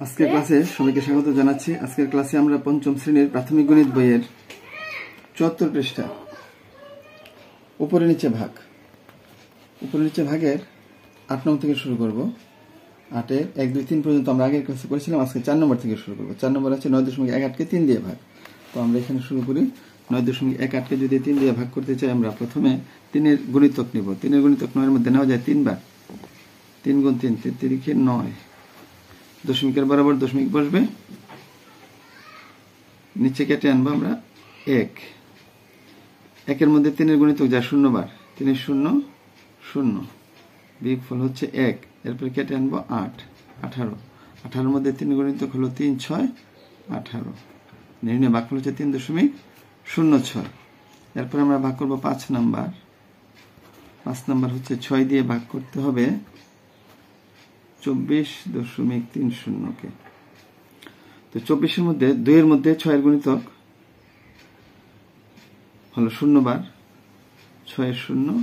আজকের ক্লাসে সবাইকে স্বাগত জানাচ্ছি। আজকের ক্লাসে আমরা পঞ্চম শ্রেণীর প্রাথমিক গণিত বইয়ের ৭৪ পৃষ্ঠা উপরে নিচে ভাগের ৮ নম্বর থেকে শুরু করব। ৮-এর ১, ২, ৩ পর্যন্ত আমরা আগের ক্লাসে করেছিলাম। আজকে ৪ নম্বর থেকে শুরু করব। ৪ নম্বর আছে ৯.১৮কে ৩ দিয়ে ভাগ। তো আমরা এখানে শুরু করি। ৯.১৮কে যদি 3 দিয়ে ভাগ করতে চাই, আমরা প্রথমে 3-এর গুণিতক নিব। 3-এর গুণিতক 9-এর মধ্যে নেওয়া যায় 3 বার। 3 গুণ 3 3 9। দশমিকের বরাবর দশমিক বসবে, নিচে কেটে আনবো আমরা 1। 1-এর মধ্যে 3-এর গুণিতক যায় 0 বার। 3 0 0, বিয়োগফল হচ্ছে 1। এরপর কেটে আনবো 8 18। 18-এর মধ্যে 3-এর গুণিতক হলো 3 6 18। নির্ণয় ভাগফল হচ্ছে 3.06। এরপর আমরা ভাগ করবো 5 নাম্বার। 5 নাম্বার হচ্ছে 6 দিয়ে ভাগ করতে হবে 24.30কে। তো 24-এর মধ্যে 2-এর মধ্যে 6-এর গুণিতক হলো 0 বার। 6 0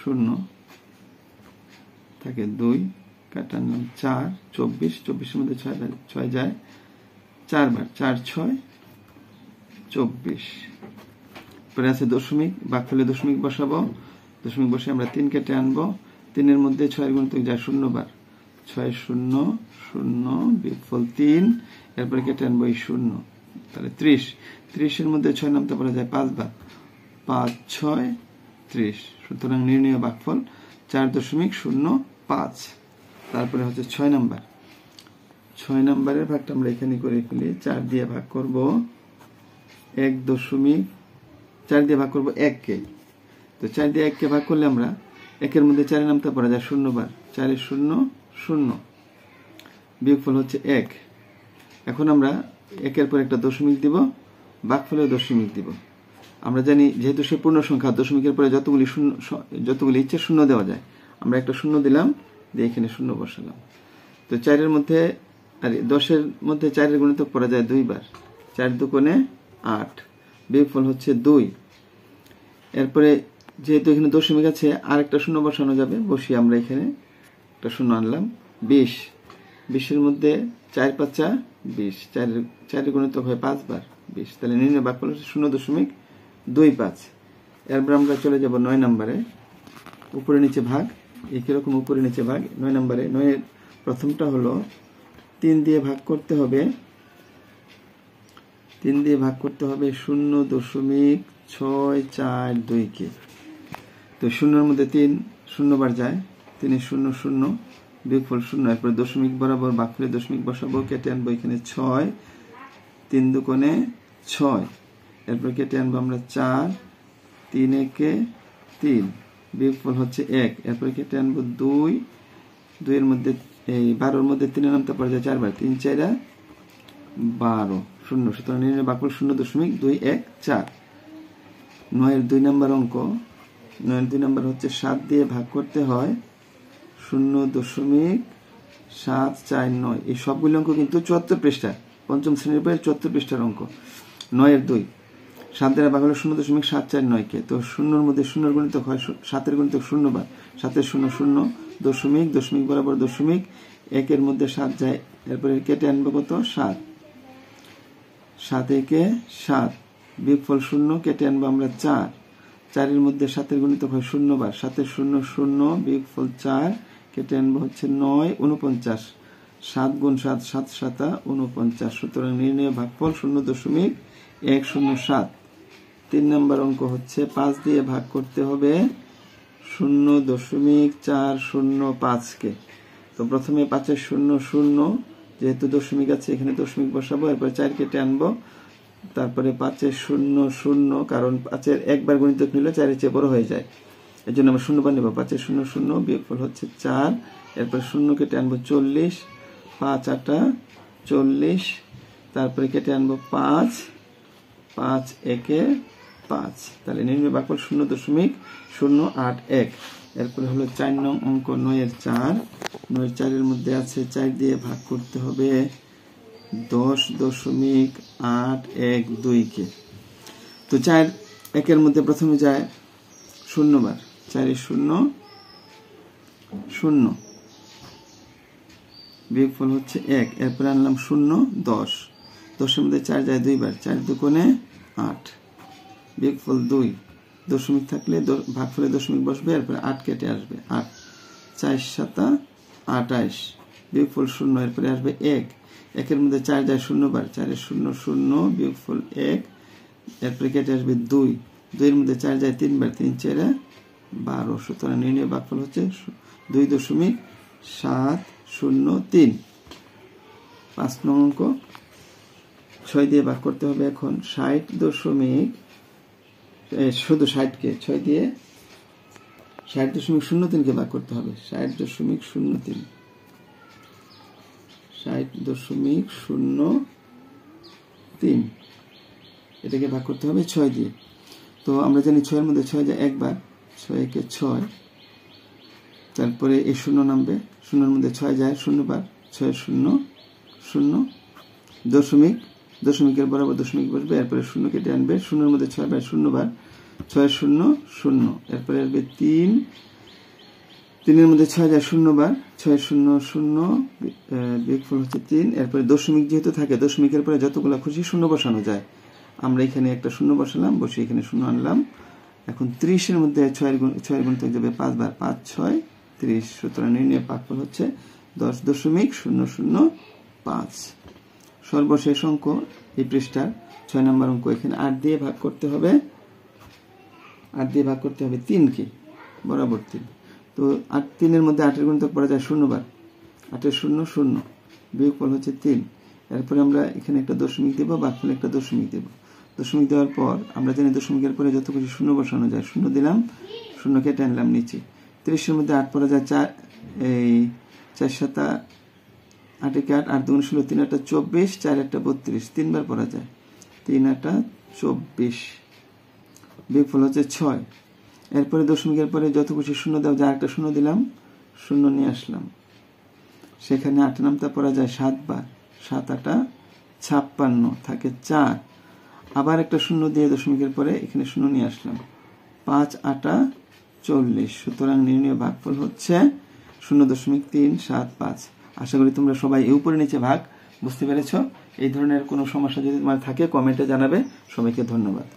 0 থাকে 2, কাটালাম 4 24। 24-এর মধ্যে 6 যায় 4 বার। 4 6 24। পরে আছে দশমিক, ভাগফলে দশমিক বসাবো। দশমিক বসে আমরা 3 কেটে আনবো। 3-এর মধ্যে 6-এর গুণিতক যায় 0 বার। 6 0 0, বিয়োগফল 3। এরপরে কেটে আনবো এই 0, তাহলে 30। 30-এর মধ্যে 6 নামতে পারা যায় 5 বার। 5 6 30। সুতরাং নির্ণয় ভাগফল 4.05। তারপরে হচ্ছে 6 নাম্বার। 6 নাম্বারের ভাগটা আমরা এখানে করে ফেলি। 4 দিয়ে ভাগ করব 4 দিয়ে ভাগ করব 1-কে। তো 4 দিয়ে 1-কে ভাগ করলে আমরা 1-এর মধ্যে 4 নামতে পারা যায় 0 বার। 4 0 0, বিয়োগফল হচ্ছে 1। এখন আমরা 1-এর পর একটা দশমিক দিব, ভাগফলেও দশমিক দিব। আমরা জানি যেহেতু সে পূর্ণ সংখ্যা, দশমিকের পরে যতগুলি ইচ্ছে শূন্য দেওয়া যায়। আমরা একটা শূন্য দিলাম, দিয়ে এখানে শূন্য বসালাম। তো 4-এর মধ্যে 10-এর মধ্যে 4-এর গুণিতক পড়া যায় 2 বার। 4 2 8, বিয়োগফল হচ্ছে 2। এরপরে যেহেতু এখানে দশমিক আছে, আর একটা শূন্য বসানো যাবে। বসিয়ে আমরা এখানে একটা শূন্য আনলাম। 20। 20-এর মধ্যে 4 5 20। 4-এর গুণিতক হয় 5 বার। 20। তাহলে নির্ণয় ভাগফল হচ্ছে 0.25। এরপর আমরা চলে যাব 9 নম্বরে। উপরে নিচে ভাগ। একই রকম উপরে নিচে ভাগ। 9 নম্বরে 9-এর প্রথমটা হলো 3 দিয়ে ভাগ করতে হবে। 3 দিয়ে ভাগ করতে হবে 0.642-কে। তো 0-এর মধ্যে 3 0 বার যায়। 3 0 0, বিয়োগফল 0। এরপর দশমিক বরাবর ভাগফলে দশমিক বসাবো। কেটে আনবো এখানে 6 3 2 6। এরপর কেটে আনবো আমরা 4 3 1 3, বিয়োগফল হচ্ছে 1। এরপর কেটে আনবো 2 2-এর মধ্যে এই 12-এর মধ্যে 3 নামতে পারা যায় 4 বার। 3 4 12 0। সুতরাং নির্ণয় ভাগফল 0.214। 9-এর 2 নম্বর অঙ্ক। 9-এর 2 নম্বর হচ্ছে 7 দিয়ে ভাগ করতে হয় 0.749। এই সবগুলো অঙ্ক কিন্তু 74 পৃষ্ঠা, পঞ্চম শ্রেণীর বইয়ের 74 পৃষ্ঠার অঙ্ক। 9-এর 2 7 দ্বারা ভাগ হলো 0.749-কে। তো 0-এর মধ্যে 0-এর গুণিতক হয় 7-এর গুণিতক 0 বার। 7 0 0, দশমিক দশমিক বরাবর দশমিক। 1-এর মধ্যে 7 যায়। এরপরে কেটে আনবো কত 7। 7 1 7, বিয়োগফল 0। কেটে আনবো আমরা 4। 4-এর মধ্যে 7-এর গুণিতক হয় 0 বার। 7 0 0, বিয়োগফল 4। কেটে আনবো হচ্ছে 9 49। 7 গুণ 7 7 7 49। সুতরাং নির্ণয় ভাগফল 0.107। 3 নম্বর অঙ্ক হচ্ছে 5 দিয়ে ভাগ করতে হবে 0.405-কে। তো প্রথমে 5 0 0, যেহেতু দশমিক আছে এখানে দশমিক বসাবো। এরপর 4 কেটে আনবো। তারপরে 5 0 0, কারণ 5-এর একবার গুণিতক নিলে 4-এর চেয়ে বড় হয়ে যায়, এই জন্য আমরা 0 বার নেব। 5 0 0, বিয়োগফল হচ্ছে 4। এরপর 0 কেটে আনবো 40। 5 8 40। তারপরে কেটে আনবো 5 5 1 5। তাহলে নির্ণয় ভাগফল 0.081। এরপরে হলো 4 নং অঙ্ক। 9-এর 4। 9-এর 4-এর মধ্যে আছে 4 দিয়ে ভাগ করতে হবে 10.812-কে। তো 4 1-এর মধ্যে প্রথমে যায় 0 বার। 4 0 0, বিয়োগফল হচ্ছে 1। এরপরে আনলাম 0, 10। 10-এর মধ্যে 4 যায় 2 বার, 4 দুগুণে 8। বিয়োগফল 2। দশমিক থাকলে ভাগফলে দশমিক বসবে, এরপরে 8 কেটে আসবে 8। 4 7 28। বিয়োগফল 0। এরপরে আসবে 1। 1-এর মধ্যে 4 যায় 0 বার, 4-এর 0 0। বিয়োগফল 1। এরপরে কেটে আসবে 2। 2-এর মধ্যে 4 যায় 3 বার, 3 4 12। সুতরাং নির্ণয় ভাগফল হচ্ছে 2.703। 5 নং অঙ্ক। 6 দিয়ে ভাগ করতে হবে এখন। 60 দশমিক শুধু 60-কে 6 দিয়ে 60.03-কে ভাগ করতে হবে। 60.03 60.03 এটাকে ভাগ করতে হবে 6 দিয়ে। তো আমরা জানি 6-এর মধ্যে 6 যায় একবার, 6-একে 6। তারপরে এই 0 নামবে, 0-এর মধ্যে 6 যায় 0 বার, 6 0 0। দশমিকের বরাবর দশমিক বসবে, এরপরে 0 কেটে আনবে, 0-এর মধ্যে 6 বার 0 বার, 6 0 0। এরপরে আসবে 3। 3-এর মধ্যে 6 যায় 0 বার, 6 0 0। বিয়োগফল হচ্ছে 3। এরপরে দশমিক যেহেতু থাকে, দশমিকের পরে যতগুলো খুশি 0 বসানো যায়। আমরা এখানে একটা 0 বসালাম, বসে এখানে 0 আনলাম। এখন 30-এর মধ্যে 6-এর গুণিতক যাবে 5 বার, 5 6 30। সুতরাং নির্ণয় ভাগফল হচ্ছে 10.005। সর্বশেষ অঙ্ক এই পৃষ্ঠার 6 নম্বর অঙ্ক। এখানে 8 দিয়ে ভাগ করতে হবে। 8 দিয়ে ভাগ করতে হবে 3-কে, বরাবর 3। তো 3-এর মধ্যে 8-এর গুণিতক পড়া যায় 0 বার, 8-এর 0 0। বিয়োগফল হচ্ছে 3। এরপরে আমরা এখানে একটা দশমিক দেব, ভাগফলে একটা দশমিক দেব। দশমিক দেওয়ার পর আমরা জানি দশমিকের পরে যত কিছু 0 বসানো যায়, 0 দিলাম, 0 কেটে আনলাম নিচে। 30-এর মধ্যে 8 পড়া যায় 4, এই 4 7 8 8 8 2 16, 3 8 24, 4 1 32, 3 বার পড়া যায়, 3 8 24। বিয়োগফল হচ্ছে 6। এরপরে দশমিকের পরে যত কিছু 0 দেওয়া যায়, একটা 0 দিলাম, 0 নিয়ে আসলাম। সেখানে 8 নামতা পড়া যায় 7 বার, 7 8 56, থাকে 4। আবার একটা 0 দিয়ে দশমিকের পরে এখানে 0 নিয়ে আসলাম, 5 8 40। সুতরাং নির্ণয় ভাগফল হচ্ছে 0.375। আশা করি তোমরা সবাই এই উপরে নিচে ভাগ বুঝতে পেরেছ। এই ধরনের কোনো সমস্যা যদি তোমার থাকে কমেন্টে জানাবে। সবাইকে ধন্যবাদ।